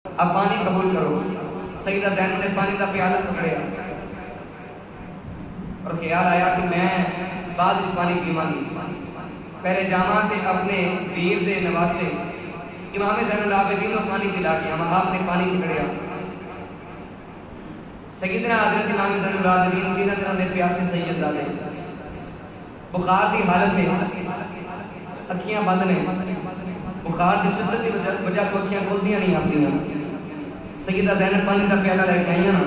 अब पानी कबूल करो। सईदा ज़ैनब ने पानी का प्याला पकड़िया और ख्याल आया कि मैं बाद में पानी पीवांगी, पहले जावा ते अपने वीर दे नवासे इमाम ज़ैनुल आबिदीन को पानी पिला के आवा। आपने पानी पकड़िया। सईदना हज़रत इमाम ज़ैनुल आबिदीन तीन तरह के प्यासे सैयदजादे बुखार की हालत में अखियां बंद ने, बुखार की शिद्दत की वजह को अखियां खुलदियां नहीं आदियां। सईदा ज़ैनब पानी का प्याला लेके आई ना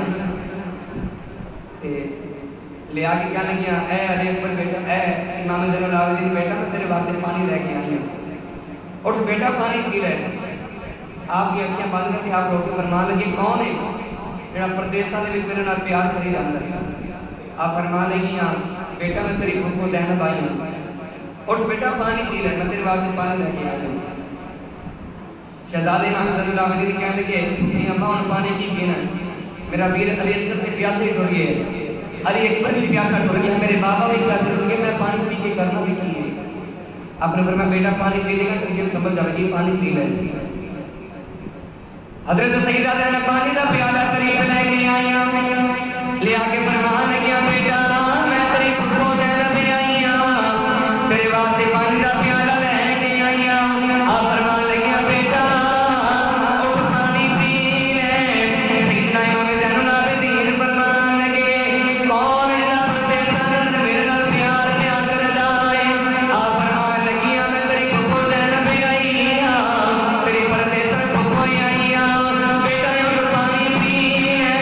ते ले आके क्या लगिया, ए अली अकबर बेटा, ए इमाम ज़ैनुल आबिदीन बेटा, मैं तेरे वास्ते पानी लेके आई हूं, उठ बेटा पानी पी ले। आपकी अखियां बंद करके आप रोके फरमान लगे, कौन है जेड़ा परदेसां दे विच मेरे नाल प्यार करी जांदा है? आप फरमान लगी, हां बेटा मैं तेरी फुफू ज़ैनब आई हूं, उठ बेटा पानी पी ले, मैं तेरे वास्ते पानी लेके आई हूं। शहजादे इमाम ज़ैनुल आबिदीन कहने लगे, नहीं अम्मा उन पानी की पीना, मेरा वीर अली असगर के प्यासे टुर गए, अली अकबर भी प्यासा टुर गया, मेरे बाबा भी प्यासे टुर गए, मैं पानी पी के करना भी की है। आपने फरमाया बेटा पानी पी लेगा तो ये समझ जाएगी, पानी पी ले। हज़रत सईदा ज़ैनब पानी का प्याला करीब लेके आईया, ले आके फरमान लगिया, बेटा मैं तेरी फुफू ज़ैनब आई हूं, तेरे वास्ते पानी का प्याला लेके आई हूं। आप फरमान लगिया, बेटा उठ पानी पी ले। सईदना इमाम ज़ैनुल आबिदीन फरमान लगे, कौन इतना परदेसा मेरे नाल प्यार क्या करदा है? आप फरमान लगिया, मैं तेरी फुफू ज़ैनब आई हूं, तेरी परदेसा फुफू आई हूं, बेटा उठ पानी पी ले।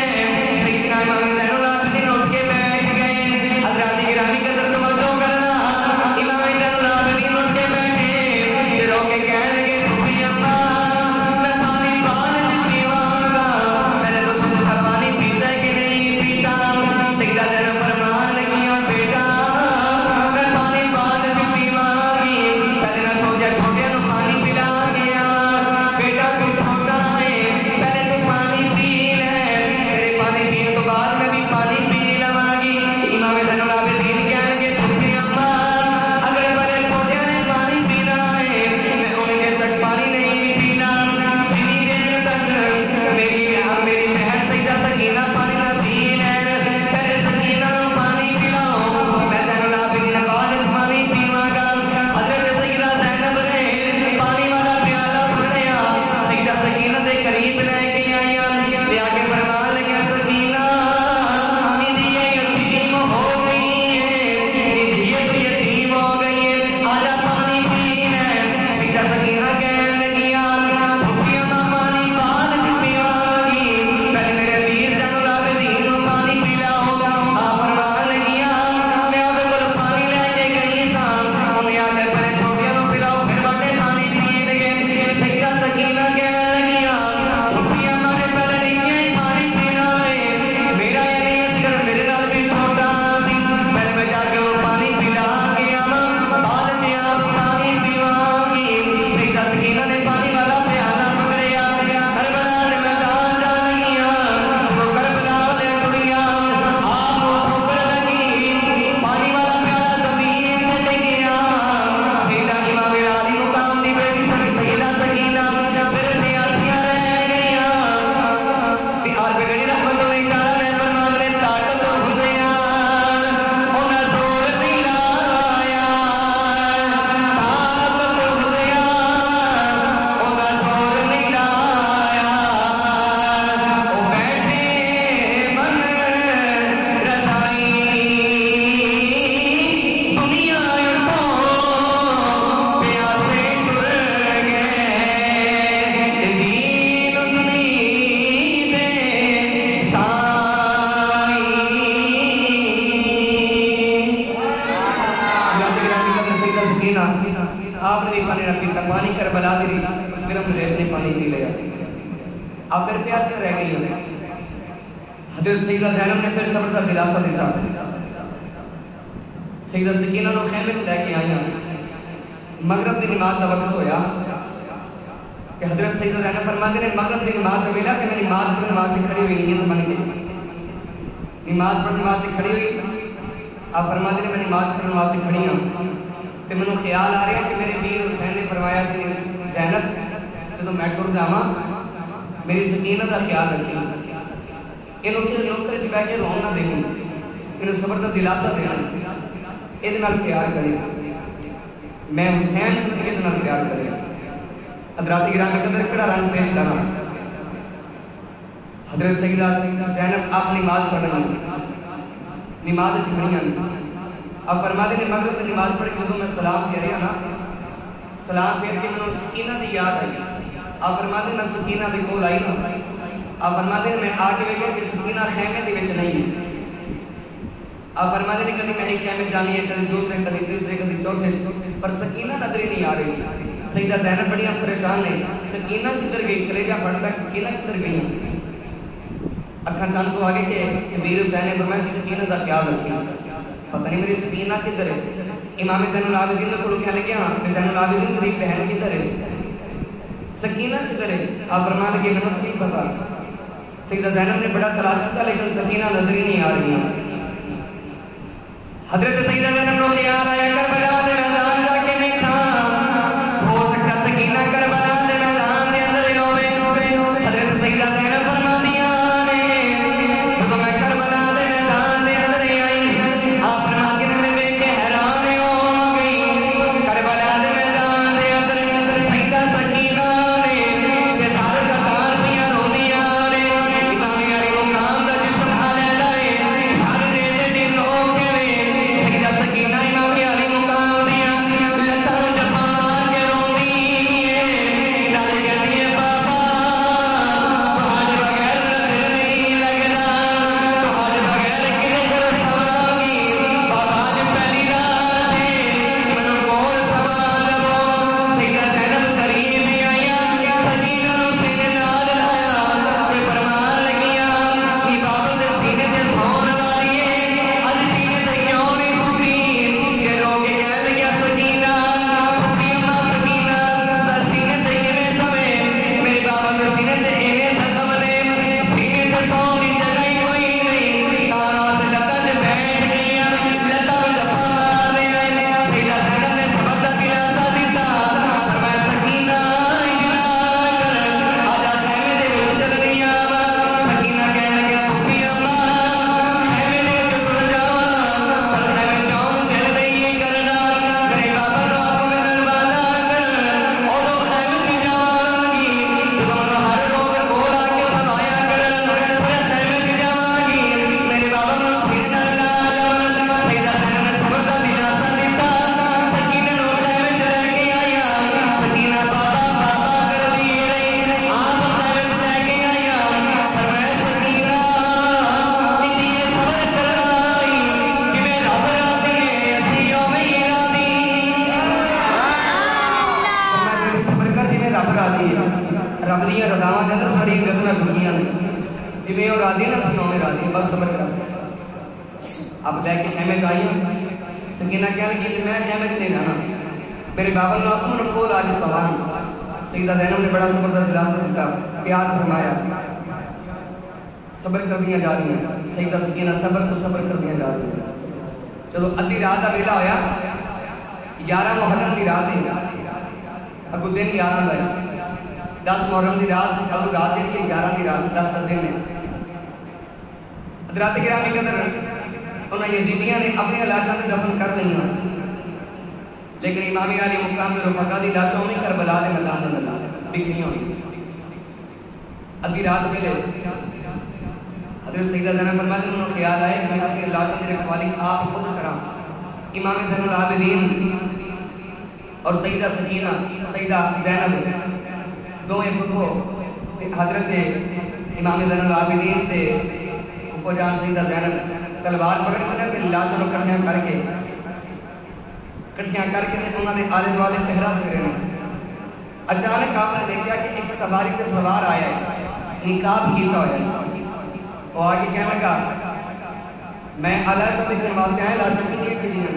सईदना इमाम ज़ैनुल आबिदीन उठ के बैठ गए। हज़रात गिरानी कदर तवज्जो करना, इमाम ज़ैनुल आबिदीन उठ के बैठे, फिर रोके कहने लगे, फुफी अम्मा मैं पानी बाद में पीवांगा, मैंने तो तुमसे पानी पीता है कि नहीं पीता? सईदा ज़ैनब फरमान लगियां, बेटा मैं पानी बाद में पीवांगी, पहले मैं सोचा छोटे को पानी पिला के आवां, बेटा तू छोटा है पहले तू पानी पी ले, तेरे पानी पीने तो बाद में भी पानी पी लवांगी। इमाम ज़ैनुल आबिदीन कहने लगे, फुफी अम्मा अगर पहले छोटे ने पानी पीना है मैं उन्हीं देर तक पानी नहीं पीना, जितनी देर तक मेरी बहन सईदा सकीना पानी ना पी ले, पहले सकीना को पानी पिलाओ, मैं ज़ैनुल आबिदीन बाद में पानी पीवांगा। हज़रत सईदा ज़ैनब ने पानी वाला प्याला पकड़िया, सईदा सकीना के करीब लेके आईया, ले आके फरमान लगे, सकीना निधि ये यतीम हो गई है, निधि ये तो यतीम हो गई है, आजा पानी पी ले। सईदा सकीना कहने लगिया, फुफी अम्मा पानी बाद में पीवांगी, पहले मेरे वीर ज़ैनुल आबिदीन को पानी पिलाओ। आप फरमान लगिया, मैं ਉਹਦੇ ਕੋਲ पानी लेके गई सां, उन्हें आकर पहले छोटियां को पिलाओ फिर बड़े पानी पीएंगे। सईदा सकीना कहने लगिया, फुफी अम्मा ने पहले निक्के ही पानी पीना है, मेरा ये नहीं असगर मेरे नाल भी छोटा सी, पहले मैं जाके वो पानी पिला के आवां, बाद में आप पानी पीवांगी। सईदा सकीना ने पानी वाला प्याला पकड़िया, करबला ने मैदान जा लगिया, वो करबला ले टुरिया, आप वो ठोकर लगी, पानी वाला प्याला जमीन पे टिक गया। सईदा इमाम अली मुकाम दी बेटी सईदा सकीना फिर प्यासियां रह गईया ते आज बेगड़ी रहमतुल्लाह ताला ने फरमान ले, ताकत खुदिया उन्हें जोर नहीं लाया, ताकत खुदिया उन्हें जोर नहीं लाया, ओ बैठे मन रजाई दुनिया उठो प्यासे टुर गए, दीन दुनी दे साई। आपने भी पानी ना पीता, पानी करबला दी गर्म रेत ने पानी पी लिया, आप फिर प्यासे रह गई। हज़रत सईदा ज़ैनब ने फिर सब्र का दिलासा दिता। सईदा सकीना को खेमे च लैके आईया, मगरब की नमाज का वक्त होया कि हज़रत सईदा ज़ैनब फरमाते ने, मगरब की नमाज का वेला कि मैं नमाज पढ़ने वास्ते खड़ी हुई नीयत बन गई, नमाज पढ़ने वास्ते खड़ी हुई। आप फरमाते ने मैं नमाज पढ़ने वास्ते खड़ी हाँ, तो मैनू ख्याल आ रहा कि मेरे वीर हुसैन ने फरमाया ज़ैनब जो मैं टुर जावा मेरी सकीना का ख्याल रखी, इन्हों किसी नौकर च बह के रोन ना देनी, इन्हों सबर का दिलासा देना, ये प्यार करे। मैं हुसैन के प्यार करे। हजरात गिरामी कदर कड़ा रंग पेश करा। हजरत सईदा ज़ैनब आप नमाज पढ़ रही, नमाज खड़ी, आप फरमाते ने मगरिब की नमाज पढ़ के जो मैं सलाम दे रहा ना, सलाम फेर के मैंने सकीना की याद आई। आप फरमाते मैं सकीना के कोल आई ना, आप फरमाते मैं आके वेखिया कि सकीना खैमे के विच नहीं। आप फरमाते ने कभी मैं एक खैमे जानी है, कभी दूसरे, कभी तीसरे, कभी चौथे, पर सकीना नजर ही नहीं आ रही। सईदा ज़ैनब बड़ियां परेशान ने, सकीना किधर गई, कलेजा फटता सकीना किधर गई। अखा चांस हो आगे के वीर हुसैन ने फरमाया सकीना का ख्याल रखी, पता नहीं मेरी सकीना किधर है। इमाम ज़ैनुल आबिदीन को कहने लगे हाँ ज़ैनुल आबिदीन तेरी बहन किधर है, सकीना किधर है। आप फरमान लगे मैंने तो नहीं पता। सईदा ज़ैनब ने बड़ा तलाश किया लेकिन सकीना नजर ही नहीं आ रही। हजरत सईदा ज़ैनब को ख्याल आया करबला के मैदान जाके देखा, हो सकता सकीना करबला के मैदान के अंदर ही रोवे। हजरत सईदा ज़ैनब फरमादियां ने जब मैं करबला के मैदान के अंदर आई, आप फरमाती ने देख के हैरान हो गई। करबला के मैदान के अंदर सईदा सकीना ने ते सारे कतार पियां रोंदियां ने। इमाम अली मुकाम दा जिस्म अलहदा है, सारे नेज़े दी नोक के सईदा सकीना इमाम अली मुकाम दियां लतां जफा मार के रोंदी है, नाल कहदी है बाबा तुहाडे बगैर दिल नहीं लगदा, तुहाडे बगैर किने कर सवांगी। बाबा आज पहली रात है मैनू कोल सवा लवो। सईदा ज़ैनब करीब ही आईयां, सकीना नूं सीने नाल लाया ते फरमान लगियां इबादत दे सीने ते सौण वाली है, अज सीने ते क्यों नहीं सुती। ये लोग कह दिया सकीना सुती अम्मा सकीना सीने ते किवें सवे, मेरे बाबा के सीने ते इवें जख्म ने, सीने ते सौण दी जगह ही कोई नहीं। तारात लतां ते बैठ गईयां, लतां जफा मार रही। सईदा ज़ैनब ने सबक दा दिलासा दिता, फरमाया सकीना इजना कर, आजा खैमे दे विच चलदियां वा। सकीना कहन लगिया पुप्पी अम्मा खैमे दे विच तुर जावां, पर खैमे क्यों दिल नहीं करना, मेरे बाबा नूं आप मिलण वाला कर, उदों खैमे च जावांगी जदों मैनूं हर रोज कोल आके सवाया करन, फिर खैमे च जावांगी मेरे बाबा नूं सीने नाल ला लवन। सईदा ज़ैनब ने सबक दा दिलासा दिता, सकीना नूं खैमे च लैके आईया। सकीना बाबा बाबा करदी रही, आप खैमे च लैके आईया। फरमाया सकीना इन्नी सबर करवाई, जिवें रब राज़ी है असीं उवें ही राज़ी। सबर कर जिवें रब राज़ी है, रब दीयां रज़ावां दे अंदर साडीआं गज़लां छुपियां ने, जिवें वो राज़ी ना असीं उवें राज़ी, बस सबर कर। अब लैके खैमे च आईयां, सकीना कहन लगी मैं खैमे च नहीं रहना, मेरे बाबा नूं आखो मैनूं कोल आ के सवान। सईदा ज़ैनब ने बड़ा सबर का दिलासा दिता, प्यार फरमाया, सबर करदियां जा रही। सईदा सकीना सबर को सबर करदियां जा रही। चलो अद्धी रात का वेला होया, 11 मुहर्रम की रात है, अगू दिन 11 का 10 मुहर्रम की रात, अगू रात जी 11 की रात, 10 का दिन है। हज़रात गिरामी कदर उन्हें यजीदियां ने अपनी लाशां में दफन कर लिया, लेकिन इमाम अली मुकाम के रफ़क़ा दी लाशां में करबला के मैदान में बिखरियां हुई। अद्धी रात वेले हज़रत सईदा ज़ैनब फरमाते हैं उन्हें ख्याल आया कि मैं अपनी लाशां की रखवाली आप खुद करा। इमाम ज़ैनुल आबिदीन और सईदा सकीना सईदा ज़ैनब दोवें पुत्रो हज़रत इमाम ज़ैनुल आबिदीन ते उप्पर जान सईदा ज़ैनब तलवार पकड़ के लाशां नूं इकट्ठियां करके उन्होंने आले दुआले पहरा दे रहे हैं। अचानक आपने देखा कि एक सवारी से सवार आया है, निकाब किया हुआ है, वो आगे कहने लगा मैं अला समझने वास्ते आया, लाशां कितनी कितनी ने।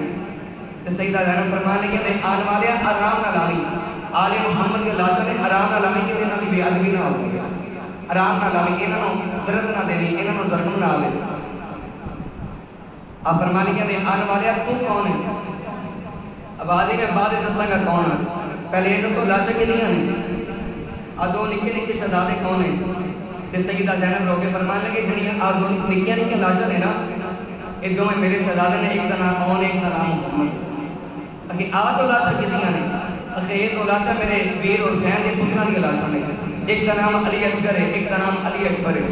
तो सईदा ज़ैनब फरमाने के मैं आने वाले आराम ना लावी, आले मुहम्मद के लाशां ने आराम ना लावी कि इन्हां दी बेअदबी ना हो, आराम ना लावी, इन्हां नूं दर्द ना देनी, इन्हां नूं जख्म ना आवे। आप फरमाने के मैं आने वाले तू कौन है? अब आदि मैं बाद दसांगा कौन है, पहले ये दसो लाशां कितनी ने। आ दो निक्के निक्के शहजादे कौन है? ते सईदा ज़ैनब रो के फरमान लगे जड़ियां आ दो निक्कियां निक्कियां लाशां ने ना, ये दोवें मेरे शहजादे ने, एक दा नाम कौन है, एक दा नाम मुहम्मद। अगे आ दो लाशां किदियां ने? अगे ये दो लाशां मेरे वीर हुसैन दे पुत्तरां दी लाशां ने, एक दा नाम अली असगर है, एक दा नाम अली अकबर है।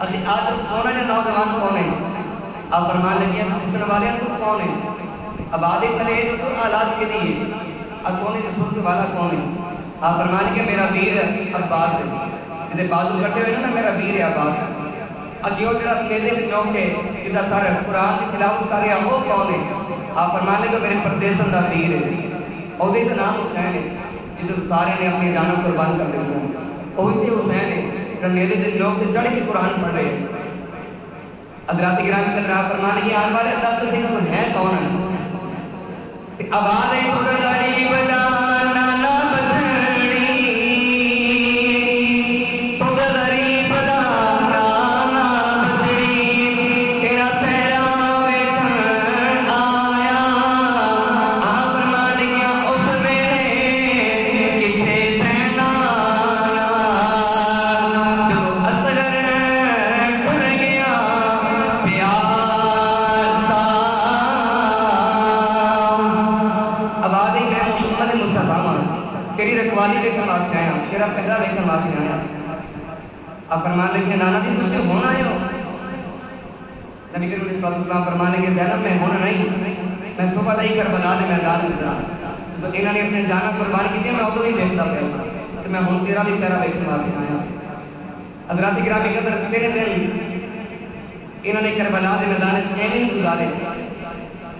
अगे आ जो सोना जिहा नौजवान कौन है? आप फरमान लगे पूछने वाले तू कौन है? अब आदे पहले ये दोस्तों आ लाश किदी है, आ सोने की सूरत वाला कौन है? आप फरमान लगे मेरा वीर अब्बास है, जिहदे बाजू कटे हुए ना मेरा वीर है अब्बास। अगे वो जो मेले में नौक है जिदा सर कुरान की तिलावत कर रहा वो कौन है? आप फरमान लगे मेरे परदेसन का वीर है, ਉਹਦੇ ਦਾ नाम हुसैन है, जिधर सारे ने अपनी जान कुर्बान कर दी है, वही तो हुसैन है जो मेले के लोग चढ़ के कुरान पढ़ रहे हैं। हज़रात गिरामी कदर फरमान की आने वाले 10 दिन है कौन है? आवाज़ है पुरदारी बजा नाना बजड़ी, पुरदारी बजा नाना बजड़ी, तेरा पैरा वेखण आया। आप फरमान गया उस वेले किथे सैना जो असगर टुर गया प्यासा। आवाज़ ही मैं मोहम्मद मुस्तफा तेरी रखवाली देखने वास्ते आया, तेरा पहरा देखने वास्ते आया। आप फरमान लगे नाना जी मुझसे होना आए हो? नबी करीम सल्लल्लाहु अलैहि वसल्लम फरमान लगे ज़ैनब मैं होना नहीं, मैं सुबह ही करबला के मैदान में उतरा तो इन्होंने अपने जाना कुर्बान की, मैं उदों ही देखता पैसा तो मैं हुण तेरा भी पहरा देखने वास्ते आया। हज़रात गिरामी कदर 3 दिन इन्होंने करबला के मैदान में एवं ही गुजारे।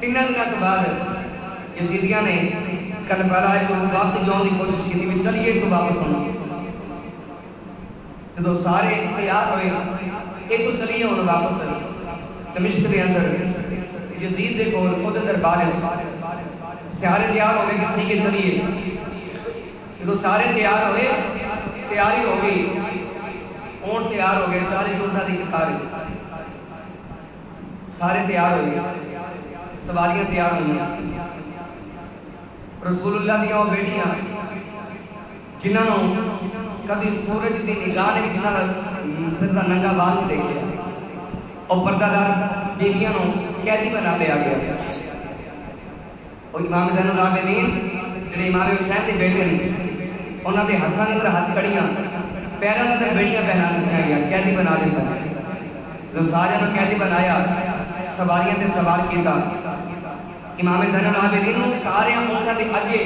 3 दिनों के बाद यजीदियां ने करबला को वापस जाने की कोशिश की, भी चलिए तो वापस होना। जो सारे तैयार हुए ये तो चलिए हम वापस दमिश्क के अंदर यजीद के कोल उहदे दरबार सारे तैयार हो गए कि ठीक है चलिए। जो सारे तैयार हुए, तैयारी हो गई, ऊँट तैयार हो गए, 40 ऊँटा की कतार, सारे तैयार हो गए, सवारियां तैयार हुई। रसूलुल्लाह दी बेटियां जिन्होंने कभी सूरज की निगाह ने जिन्हों सिर का नंगा बाल नहीं देखा, और पर्दादार बीबियां कैदी बना लिया गया। और इमाम ज़ैनुल आबिदीन जो इमाम हुसैन के बेटे हैं उन्होंने हाथों के अंदर हाथ कड़ियां, पैरों के अंदर बेड़ियां पहना दिया गया, कैदी बना दिता। जो सारे कैदी बनाया, सवारियां से सवार किया। इमाम ज़ैनुल आबिदीन सारे ऊँटों के अगे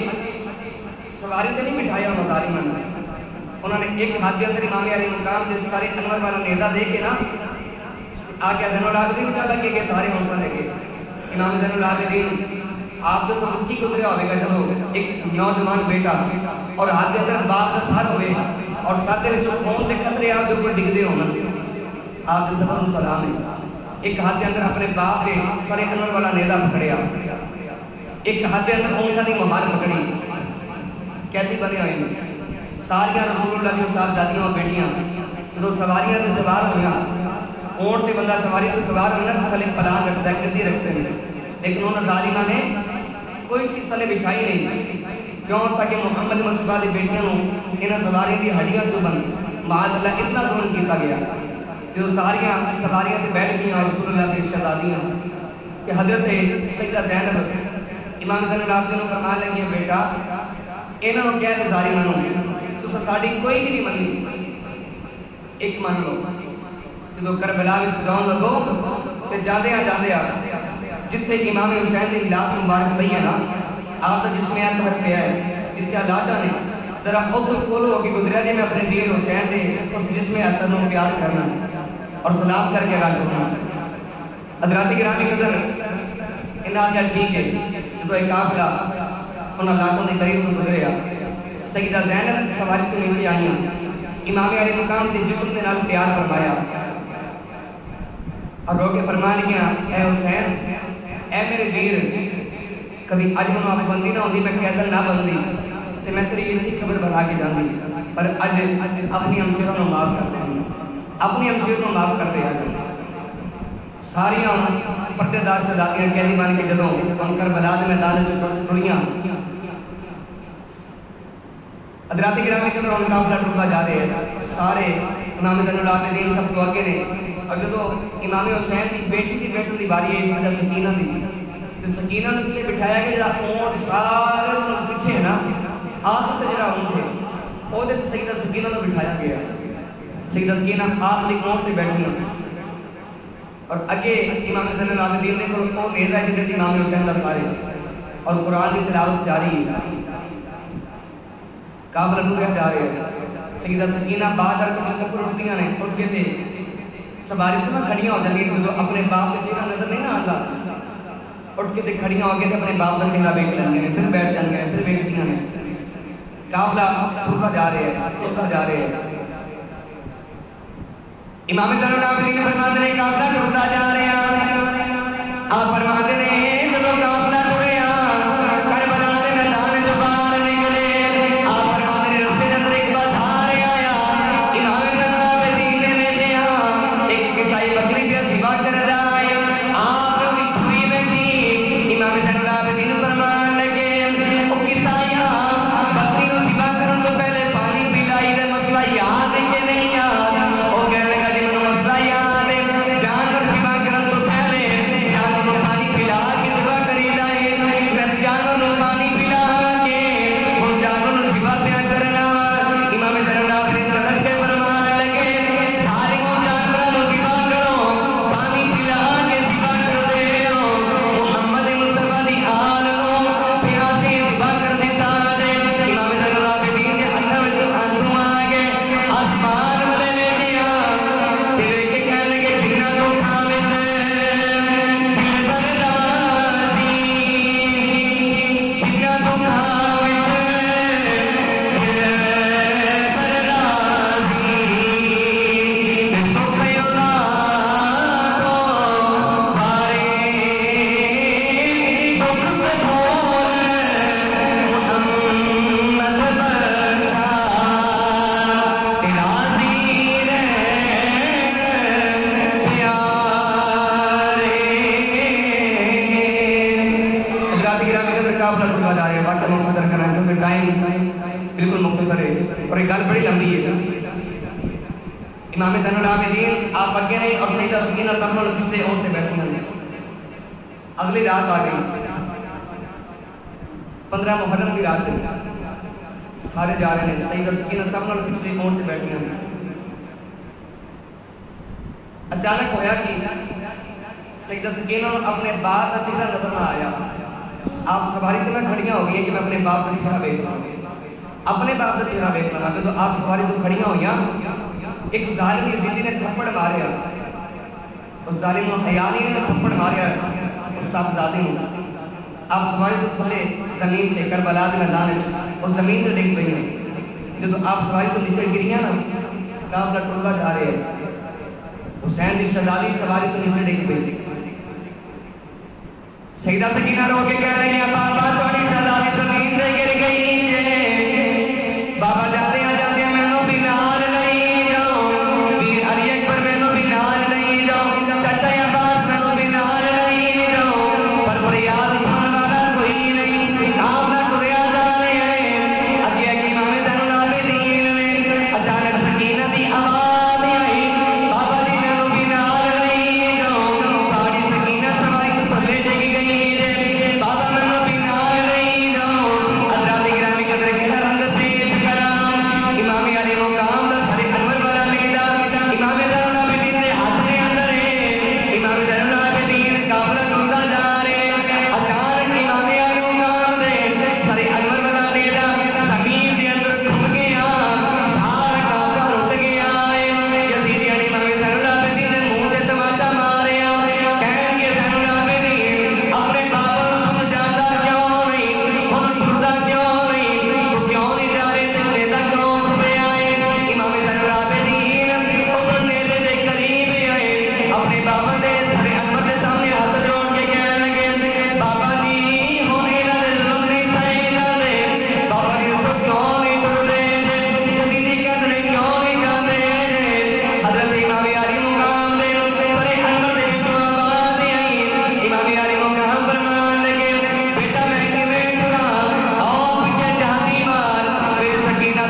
सवारी तो नहीं बिठाया मजारी मन, उन्होंने एक हाथ के अंदर इमाम अली मुकाम के सारे अनवर वाला नेता दे के ना आके ज़ैनुल आबिदीन चल लगे के सारे ऊँटों लेके। इमाम ज़ैनुल आबिदीन आप तो सब की गुजरिया होगा जब एक नौजवान बेटा और हाथ के अंदर बाप का सर हुए और सर के खून के कतरे आपके ऊपर डिगते होना, आप सबको सलाम है। एक हाथ के अंदर अपने बाप के सारे अनवर वाला नेता पकड़िया, एक हाथ के अंदर ऊँटा की मुहार पकड़ी, कैदी बने हुए सारिया रसूलुल्लाह की साहबजादियां और बेटियां जो सवारियां से सवार हुई, ऊँट से बंदा सवारी से सवार हुई ना थले पलान रखता है, गद्दी रखते हैं, लेकिन उन्होंने जालिमा ने कोई चीज़ थले बिछाई नहीं, क्यों? ताकि मोहम्मद मुस्तफा की बेटियों इन्होंने सवारी की हड्डियां चुभन माशाअल्लाह इतना जुल्म किया गया। जो सारियां सवारियां से बैठ गई और रसूलुल्लाह की शहजादियां कि हजरत सईदा ज़ैनब इमाम ज़ैनुल आबिदीन फरमान लगी बेटा इन्होंने कह दे जालिमा तुम साड़ी कोई भी नहीं मनी, एक मान लो। जो करबला में जान लगो तो जाते जिथे इमाम हुसैन की लाश मुबारक पई है ना, आप तो जिसमें अतहर पे है जिथे लाशा ने जरा उधर कोलो होकर गुजरिया जी, मैं अपने वीर हुसैन के उस जिसमें अतहर को प्यार करना और सलाम करके रख दूंगा। हज़रात गिरामी कदर इन्हें आख्या ठीक है। जो एक काफिला उन्होंने लाशों के करीब गुजरिया, सईदा ज़ैनब सवारी तो नीचे आईयां, इमाम अली मुकाम के जिस्म के नाल प्यार फरमाया और रो के फरमान गया ए हुसैन ए मेरे वीर, कभी अज मैं आप बंदी ना होती, मैं कैदन ना बनती तो मैं तेरी इतनी खबर बना के जाती, पर अज अपनी हमशेरों को माफ़ कर दे, अपनी हमशेरों को माफ़ कर दे। सारिया पर्देदार शहजादियां कैदी बन के जदों करबला के मैदान में टुरियां हज़रात गिरामी के अंदर काफिला टुरता जा रहे हैं, सारे इमाम ज़ैनुल आबिदीन सब तो आगे ने। और जो इमाम हुसैन की बेटी की बैठने की बारी है सारा सकीना की, तो सकीना ने कितने बिठाया कि जरा ऊंट सारे पीछे है ना आखिर तक जरा ऊंट है ओदे ते सईदा सकीना को बिठाया गया। सईदा सकीना आखिरी ऊंट पे बैठी और अगे इमाम ज़ैनुल आबिदीन ने को नेज़ा है जिधर इमाम हुसैन दा सारे और कुरान की तिलावत जारी है। काफिला टुरया जा रहे हैं। सईदा सकीना बाहर ऊपर उठदियां ने, उठ के ते सवारी तो ना खड़ियां हो जाती जो अपने बाप का चेहरा नजर नहीं ना आता, उठ के ते खड़ियां हो के अपने बाप का चेहरा देख लेंगे ने, फिर बैठ जाएंगे, फिर देखदियां ने। काफिला टुरता जा रहे हैं, टुरता जा रहे हैं। इमाम ज़ैनुल आबिदीन ने फरमाते हैं काफिला टुरता जा रहे हैं। आप फरमाते हैं जब काफिला टुरया करबला के मैदान जो बाहर निकले, आप फरमाते हैं रस्ते के अंदर एक बाजार आया। इमाम ज़ैनुल आबिदीन ने देखा एक किसाई बकरी पे ज़िबा कर रहा है। आप की छुरी में थी। इमाम ज़ैनुल आबिदीन फरमान लगे ओ किसाया बकरी को ज़िबा करने तो पहले पानी पिलाई दे, मसला याद है कि नहीं याद? ओ कहने लगा जी मैंने मसला याद है, जानवर ज़िबा करने तो पहले जानवर को पानी पिला के ज़िबा करीदा है। मैं जानवर को पानी पिला के उन जानवर को ज़िबा पे करना। इमाम ज़ैनुल आबिदीन कदर के फरमान लगे सारे को जानवर को ज़िबा करो, पानी पिला के ज़िबा कर दे हो। मोहम्मद मुस्तफा दी आल को प्यासे ज़िबा कर देता है। इमाम ज़ैनुल आबिदीन के अल्लाह में आंसू आ गए, आसमान वाले ले गया तेरे के कहने लगे जिन्ना तो खावे से दिल पर राजी, जिन्ना तो खावे से दिल पर राजी, सुख योदा तो बारे दुख पे बोल मोहम्मद बख्शा तेरा ज़ीर प्यारे। हज़रात गिरामी के अंदर काफिला टुरता जा रहा है। बाकी मुख्तसर करना है क्योंकि टाइम बिल्कुल मुख्तसर है और ये गल बड़ी लंबी है। इमाम ज़ैनुल आबिदीन आप आगे नहीं और सईदा सकीना सब लोग पिछले औरतें बैठी हैं। अगली रात आ गई, 15 मुहर्रम की रात है, सारे जा रहे हैं। सईदा सकीना सब लोग पिछले औरतें बैठी हैं। अचानक होया कि सईदा सकीना को अपने बाप का चेहरा नजर ना आया। आप सवारी तो ना खड़ियां हो गई कि मैं अपने बाप का चेहरा देख लूं, अपने बाप का चेहरा देख लूं। तो आप सवारी तो खड़ियां हुई, एक जालिम यजीदी ने थप्पड़ मारिया, उस जालिम को हयानी ने थप्पड़ मारिया उस साहबजादे को। आप सवारी तो थले जमीन पे करबला के मैदान में और जमीन पे डिग पई। जो आप सवारी तो नीचे गिरिया ना, काफिला टुरता जा रहे हैं। हुसैन की शहजादी सवारी तो नीचे डिग पई। सईदा सकीना रो के कह रही है बाबा थोड़ी शहजादी जमीन पे गिर गई है। बाबा जाते जाते मैनू भी नाल नहीं जाओ, वीर अली अकबर मैनू भी नाल नहीं जाओ, चाचा अब्बास मैनू भी नाल नहीं जाओ, पर फरियाद उठाने वाला कोई नहीं। आप ना टुरया जा रहे हैं। अगे अगे इमाम ज़ैनुल आबिदीन ने अचानक सकीना की आवाज आई, बाबा जी मैनू भी नाल नहीं जाओ। साड़ी सकीना सवारी तो थले डिग गई है, बाबा मैनू भी नाल नहीं जाओ। हज़रात गिरामी के अंदर केड़ा रंग पेश करा। इमाम अली मुकाम दा सारे अनवर वाला नेदा इमाम ज़ैनुल आबिदीन दे हाथ दे अंदर है। इमाम ज़ैनुल आबिदीन काफिला टुरता जा रहे हैं। अचानक इमाम अली मुकाम दे सारे अनवर वाला नेदा ज़मीन दे अंदर घुम गया, सारा काफिला रुक गया है। यजीदियां ने इमाम ज़ैनुल आबिदीन दे मुंह ते तमाचा मारिया, कहणगे ज़ैनुल आबिदीन अपने बाप नूं समझाता क्यों नहीं, हुण टुरदा क्यों नहीं, तू क्यों नहीं जा रहे ते नेदा क्यों घुमया है? इमाम ज़ैनुल आबिदीन उस नेदे दे करीब आए, अपने बाबा दे सारे अनवर दे सामने हाथ जोड़ के कहने लगे बाबा जी हुण इन्हां दे जुल्म नहीं सहे जांदे, बाबा जी तो क्यों नहीं टुर रहे जे, यजीदी कहंदे क्यों नहीं जांदे जे। हज़रत इमाम अली मुकाम दे सारे अनवर दे विचों आवाज़ आई। इमाम अली मुकाम फरमान लगे बेटा मैं किवें टुरां, आओ पीछे जाती बार मेरी सकीना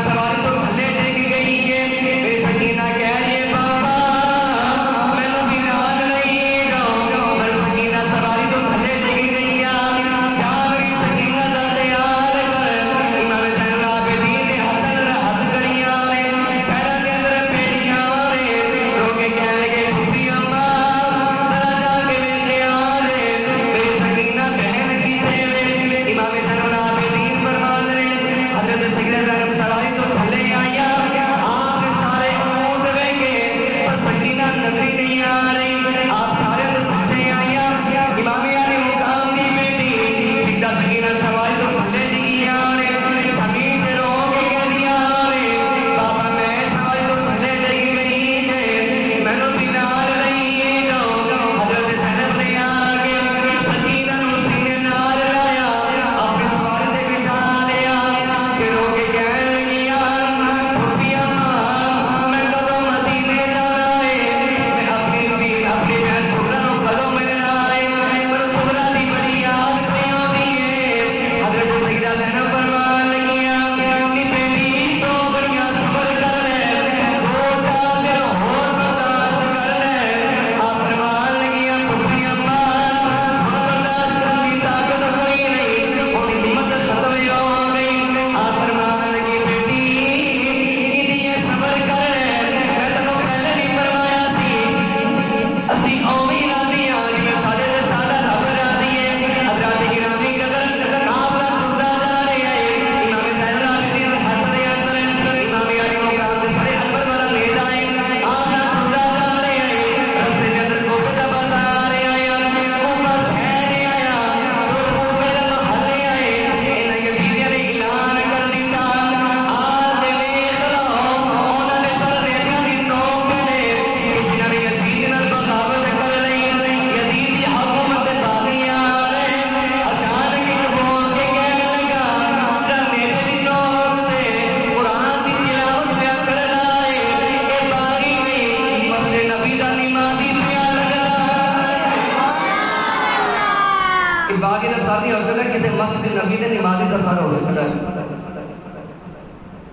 मस्जिद नबी दे नमाज़ी का सर हो सकता है।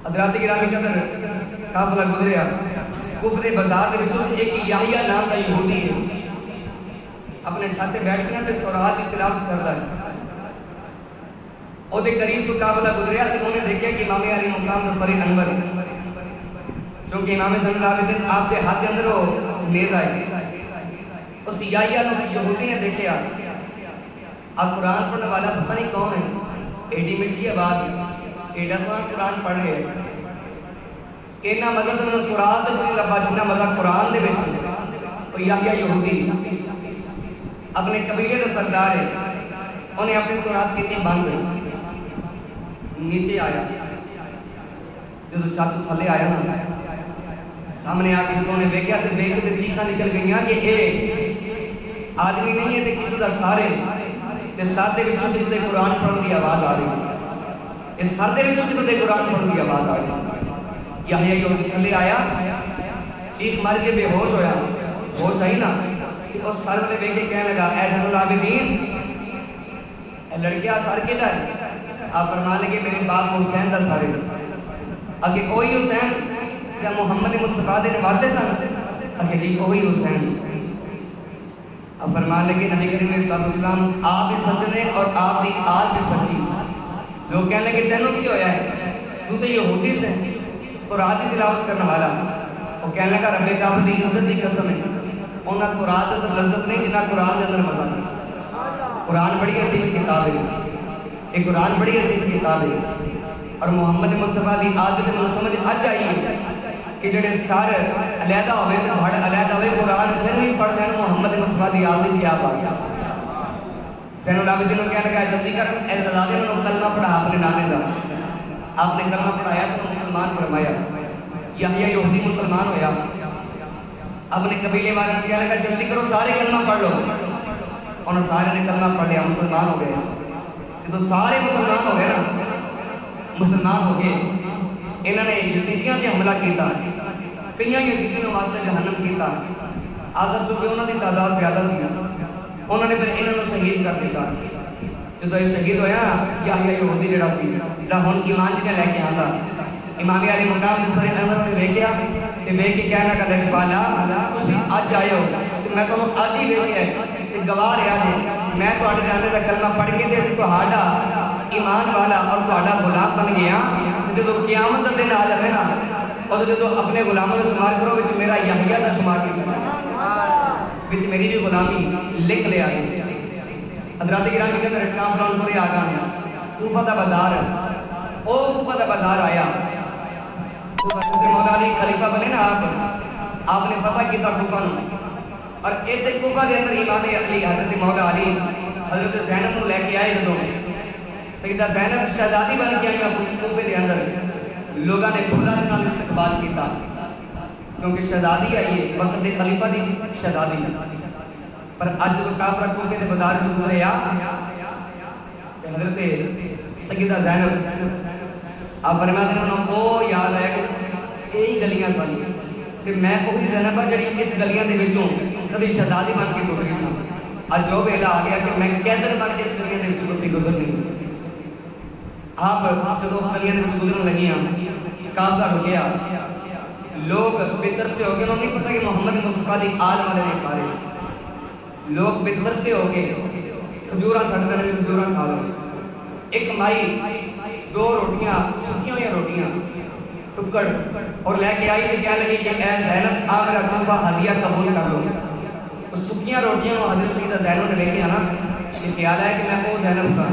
हज़रात गिरामी कदर काफिला गुजरिया कुफर दे बाजार दे विचों एक याहिया नाम का यहूदी है, अपने छाते बैठ के ना ते तौरात की तिलावत करता है। ਉਹਦੇ करीब तो काफिला गुजरिया तो उन्हें देखा कि इमाम अली मुकाम दा सरी अनवर, क्योंकि इमाम ज़ैनुल आबिदीन आपके हाथ के अंदर वो नेज़ आई। उस याहिया यहूदी ने देखा अब कुरान पढ़ने वाला पता नहीं कौन है, एडी मिठी आवाज़, एडा सोहना कुरान पढ़ रहे हैं, इन्ना मज़ा तो मैंने कुरान तो नहीं लगा जिन्ना मज़ा कुरान दे विच। तो याहिया यहूदी अपने कबीले का सरदार है, उन्हें अपनी कुरान की बंद नीचे आया। जो छत थले आया ना सामने आके जो उन्हें देखा तो देख के चीखा निकल गई कि ये आदमी नहीं है तो किसी का सारे सर के विचों किसी कुरान पढ़ने की आवाज़ आ रही है, इस सर के विचों किसी कुरान पढ़ने की आवाज़ आ रही। याहिया यहूदी थले आया, चीख मार के बेहोश होया, होश आई ना उस सर वाले देख के कहने लगा ऐ ज़ैनुल आबिदीन लड़किया सर के है। आप फरमा लगे मेरे बाप हुसैन का सारे अगे वही हुसैन या मुहम्मद मुस्तफा दे नवासे सन, अगे जी वही हुसैन। अब फरमा लगे नबी करीम सल्लल्लाहु अलैहि वसल्लम आप भी सच ने और आप दी आल भी सच्ची। लोग कहने लगे तेनों की होया है, तू तो यहूदी से कुरान की तिलावत करने वाला। वो कहने लगा रब्बे काबा दी इज्जत की कसम है उन्हें कुरान के अंदर लज़्ज़त नहीं जिन्ना कुरान के अंदर मज़ा नहीं। कुरान बड़ी अजीब किताब है, एक कुरान बड़ी अजीब किताब है। और मोहम्मद मुस्तफा की आदत में समझ अज आई है कि जेडे सर अलहदा हो भड़ अलहदा हो कुरान फिर भी पढ़ लैन मोहम्मद मुस्तफा की आदत क्या बात है। ज़ैनुल आबिदीन को क्या लगा जल्दी कर ऐ सदादे को कलमा पढ़ा अपने नाने का। आपने कलमा पढ़ाया तो मुसलमान फरमाया। याहिया यहूदी मुसलमान होया, अपने कबीले वाले ने क्या लगा जल्दी करो सारे कलमा पढ़ लो। उन्होंने सारे ने कलमा पढ़ लिया, मुसलमान हो गए। तो सारे मुसलमान हो गए ना, मुसलमान हो गए इन्होंने यजीदियों पर हमला किया, कई यजीदियों ने वास्ते जहन्नम किया। आदत चूंकि उन्होंने तादाद ज़्यादा सी उन्होंने फिर इन्होंने शहीद कर दिया। जो ये शहीद होया याहिया यहूदी जिहड़ा सी हुण ईमान च लैके आंदा इमाम अली मुकाम सरी अनवर ने देखा कि वेख के कहना लगा इकबाला तुसीं अज आए हो तो मैं तुहानूं अज ही वेखिआ ते गवाह रहा जी मैं तुहाडे नाने दा कलमा पढ़ के ते तुहाडा ईमान वाला और तुहाडा गुलाम बन गया। जो क़यामत दा दिन आ जाए ना और जो अपने गुलामों को शुमार करो विच मेरा याहिया का शुमार किया विच मेरी भी गुलामी लिख लिया। हज़रात गिरामी के अंदर काफिलापुर आ गया कूफा दा बाजार, ओ कूफा दा बाजार आया मौला अली खलीफा बने ना आपने फतह किया कूफा और इस कूफा के अंदर इमाम अली हज़रत मौला अली हज़रत ज़ैनब को लैके आए। जो सईदा ज़ैनब शहजादी बन के आई कूफे के अंदर लोगों ने फुलों के नाल इस्तकबाल किया क्योंकि शहजादी आई है वक्त के खलीफा की शहजादी। पर अज जो काफिर कूफे के बाजार में गुजरे हज़रत सईदा ज़ैनब आप फरमाते हैं उन्होंने वो याद है कि यही गलियां सन कि मैं वही ज़ैनब जी इस गलियां के विचों कभी शहजादी बन के गुजरी सन। अज जो वेला आ गया कि मैं कैदर बन के इस गलियां के गुजरनी। आप जो उस गलियां के गुजरन लगियां काफिला रुकिया, लोग बेहतर से हो गए, उन्होंने नहीं पता कि मोहम्मद मुस्तफा की आल वाले ने सारे लोग बेहतर से हो गए खजूरा सड़ रहे खजूरा खा लो। एक माई दो रोटियां सुखी हुई रोटियां टुकड़ और लेके आई तो क्या लगी कि ऐ ज़ैनब आ मेरा कूफा हदिया कबूल कर लो। तो सुखियां रोटियां हज़रत सईदा ज़ैनब ने लेके आना ये ख्याल है कि मैं वो ज़ैनब सा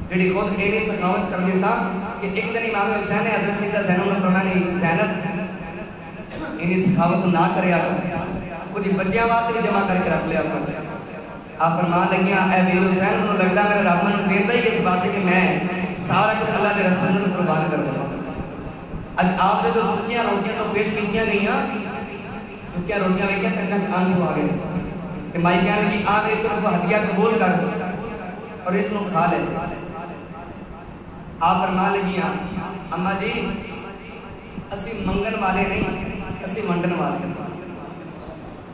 जी खुद इन्नी सखावत करनी सा कि एक दिन इमाम हुसैन ने हज़रत सईदा ज़ैनब ने फरमाया नहीं ज़ैनब इन्नी सखावत ना करे कुछ बच्चों वास्ते भी जमा करके रख लिया कर। आप फरमान लगियां ऐ वीर हुसैन को लगता मेरा रब मैनूं देता ही इस बात कि मैं सारा कुछ अल्लाह के रस्ते में कुर्बान कर दूंगा। अज आप जो सुखियां रोटियां तो पेश की गई सुखियां रोटियां वेखिया कंधा च आंसू आ गए कि माई कहने लगी आ मेरे को हदिया कबूल कर और इसको खा ले। आप फरमान लगियां अम्मा जी असी मंगन वाले नहीं असी वंडन वाले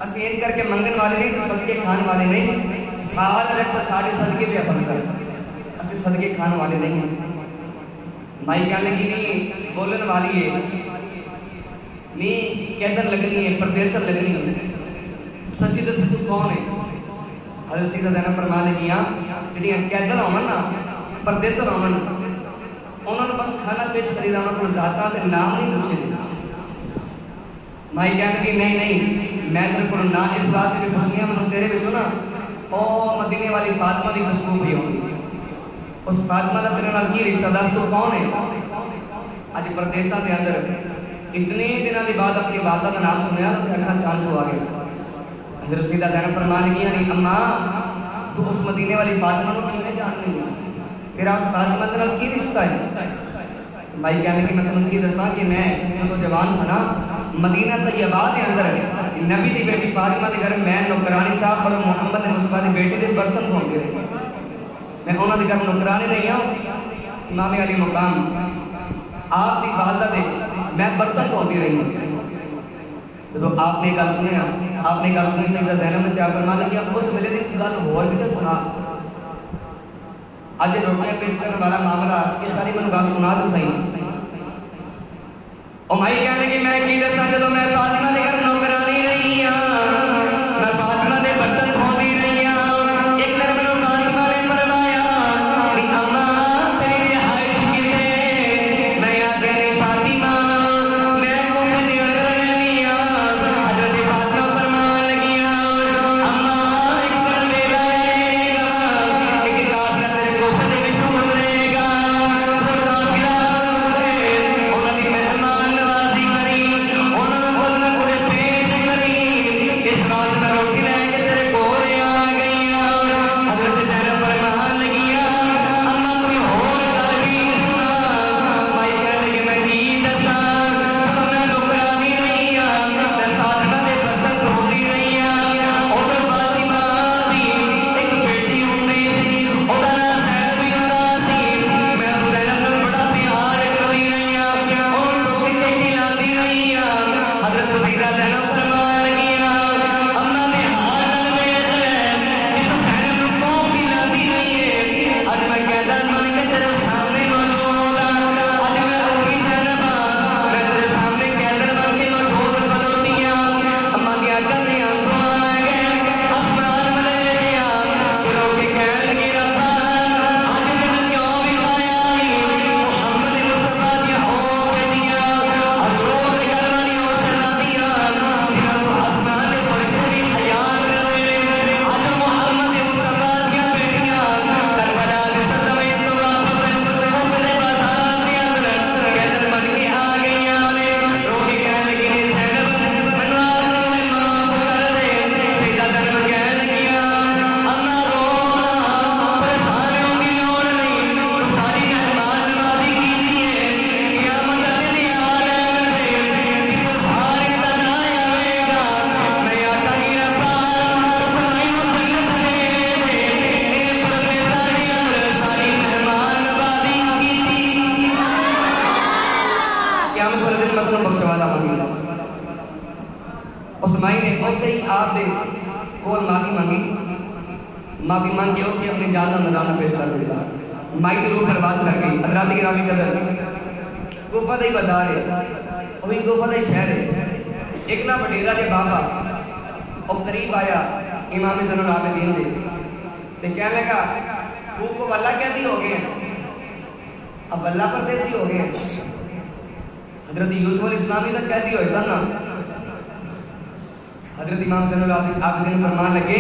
असी इन करके मंगन वाले नहीं तो सदके खाने वाले नहीं साल रख सारे सदके भी अपन कर असि सदके खाने वाले नहीं हैं। माई कहने लगी नहीं बोलने वाली है, नहीं कैदर लगनी है, परदेसर लगनी है। सच्ची दस तू कौन है? हज़रत सैयदा ज़ैनब फरमान लगियां जिहड़ियां कैदर होवन ना, परदेसर होवन, उन्होंने बस खाना पेश करीदा, उन्होंने को ज़ाता ते नाम नहीं पूछे। माई कहने लगी नहीं नहीं, मैं तेरे को ना इस वास्ते भी पूछनिया, मैं तेरे विचों ना ओ मदीने वाली फातिमा की खुशबू पई होंदी। उस फातिमा का तेरे नाल की रिश्ता, दस तू कौन है? अज परदेसां दे अंदर इतने दिनों के बाद अपनी वालदा का नाम सुनया, अखां च आंसू आ गए। हज़रत सैयदा ज़ैनब फरमान लगी नहीं अम्मा तू उस मदीने वाली फातिमा को किवें जानदी है? तेरा उस फातिमा के नाल की रिश्ता है? भाई कहने लगी मैं तुमको की दसा कि मैं जो जवान था ना, मदीना तैयबा के अंदर नबी की बेटी फातिमा के घर मैं नौकरानी साहब और मोहम्मद मुस्तफा की बेटी के बर्तन धोते रहे। मैं उन्होंने घर नौकरानी नहीं हूँ, इमाम अली मुकाम आपकी वालदा दे मैं बर्तन धोती रही हूँ। जो आपने गल सुनिया, आपने गल सुनी सैयदा ज़ैनब ने क्या फरमा लगी, उस वेले की गल होर भी तो सुना। अज रोटियां पेश करने वाला मामला ये सारी मैं गल सुना तो सही। और माई कहने की मैं की दसा, जो मैं फातिमा के घर नौकरानी रही हाँ, मैं फातिमा के बर्तन धोती रही हाँ। एक दिन मैंने फातिमा ने फरमाया कि अम्मा तेरी रिहाइश किथे? मैं याद रही फातिमा मैं कुएं दे अंदर रहनी हाँ। हज़रत फातिमा फरमान लगी अम्मा एक दिन वेला आएगा, एक काफिला तेरे कोफे दे विचों गुजरेगा, वो काफिला उन्हां दी मेहमान नवाजी करी, उन्होंने कोल ना कोल पेश करी। इस रात मैं रोटी लेके तेरे कोल आ गई हाँ। हज़रत ज़ैनब फरमान लगी अम्मा कोई होर गल भी सुना। माई कहने लगी मैं की दसा, जब मैं नौकरानी रही हाँ, मैं फातिमा दे बर्तन धोती रही हाँ। उधर फातिमा दी एक बेटी हुंदी सी, ओहदा नाम ज़ैनब भी हुंदा सी। मैं उस ज़ैनब नाल बड़ा प्यार करदी रही हाँ, और रोटी ते खिलांदी रही हाँ। हज़रत सैयदा ज़ैनब फरमान लगी अम्मा मैं हाल नाल वेख लै, इस ज़ैनब नूं कौन खिलांदी रही है? अज मैं कहदा बन के तेरे सामने मौजूद हाँ। अज मैं ओही ज़ैनब हाँ, मैं तेरे सामने कैदर बन के मौजूद खलोती हाँ। अम्मा दी अक्खां ते आंसू आ गए, आसमान वाले वेखिया रो के कहण लगी रब्बा अज दिन क्यों विखाया मुहम्मद मुस्तफा दी हो बेटियां, हज़ूर दे घर वाली हो शहज़ादियां, जिन्हां नूं आसमान दे फरिश्ते भी हया करदे ने। अज मुहम्मद मुस्तफा दी बेटियां करबला दे सदमे तो वापस अपने बाजार दे अंदर कैदर बन के आ गईयां ने। रो के कहण लगी ने ज़ैनब मैनूं आज नूं माफ कर दे। सैयदा ज़ैनब कहण लगियां अम्मा रो ना, परेशान होने की लोड़ नहीं, तू सारी मेहमान नवाजी कीती है, क़यामत दा दिन आ रहण दे कि तू सारे दा ना आवेगा। मैं आखांगी रब्बा उस माई नूं जन्नत दे दे, तेरे परदेसां दे अंदर सारी मेहमान नवाजी कीती। क़यामत वाले दिन मैं तैनूं बख्शवाला मंगी। उस माई ने उते ही आप दे कोल माफी मांगी, माफी मांग के उसे अपनी जान का नजराना पेश कर दिया। माई की रूह परवाज कर गई। अल्लाह की रामी कदर गुफा का ही बाजार है, वही गुफा का ही शहर है। एक ना वडेरा के बाबा और करीब आया इमाम ज़ैनुल आबिदीन दे ते कहने लगा तू को अल्लाह कैदी हो गए, अब अल्लाह परदेसी हो गए। हजरत यूसुफ अलैहिस्सलाम तक कैदी हुए सन ना। हजरत इमाम ज़ैनुल आबिदीन फरमान लगे